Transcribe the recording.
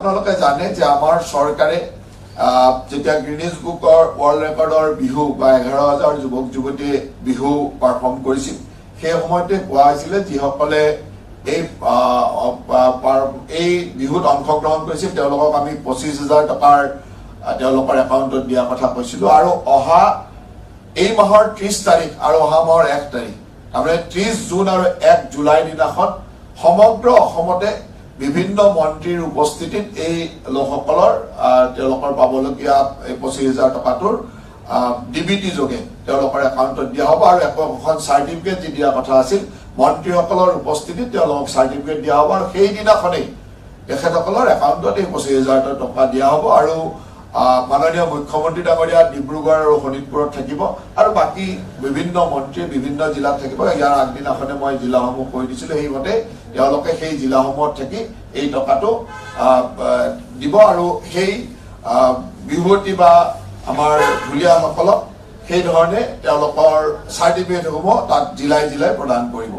আপোনালোকে জানে যে আমাৰ চৰকাৰে যেতিয়া গ্ৰিনিজ বুকৰ ৱৰ্ল্ড ৰেকৰ্ডৰ বিহু বা 11,000 যুৱক যুৱতীয়ে বিহু পাৰফৰ্ম কৰিছিল সেই সময়তে কোৱা হৈছিল যিসকলে এই বিহুত অংশগ্ৰহণ কৰিছিল তেওঁলোকক আমি 25,000 টকাৰ তেওঁলোকৰ একাউণ্টত দিয়া কথা কৈছিলো আৰু অহা এই মাহৰ 30 তাৰিখ আৰু অহা মাহৰ 1 তাৰিখ তাৰমানে 30 জুন আৰু 1 জুলাই দিনাখন সমগ্ৰ অসমতে বিভিন্ন মন্ত্ৰীৰ উপস্থিতিত এই লোকসকলৰ তেওঁলোকৰ পাবলগীয়া 25,000 টকাটোৰ ডিবিটি যোগে তেওঁলোকৰ একাউণ্টত দিয়া হ'ব আৰু এখন চাৰ্টিফিকেট যি দিয়া কথা আছিল মন্ত্ৰীসকলৰ উপস্থিতিত তেওঁলোকক চাৰ্টিফিকেট দিয়া হ'ব আৰু সেই দিনাখনেই তেখেতসকলৰ একাউণ্টত এই 25,000 টকা দিয়া হ'ব আৰু মাননীয় মুখ্যমন্ত্ৰী ডাঙৰীয়া ডিব্ৰুগড় আৰু শোণিতপুৰত থাকিব আৰু বাকী বিভিন্ন মন্ত্ৰী বিভিন্ন জিলাত থাকিব ইয়াৰ আগদিনাখনে মই জিলাসমূহ কৈ দিছিলোঁ সেইমতে তেওঁলোকে সেই জিলাসমূহত থাকি এই টকাটো দিব আৰু সেই বিহুৱতী বা আমাৰ ঢুলীয়াসকলক সেই ধৰণে তেওঁলোকৰ চাৰ্টিফিকেটসমূহ তাত জিলাই জিলাই প্ৰদান কৰিব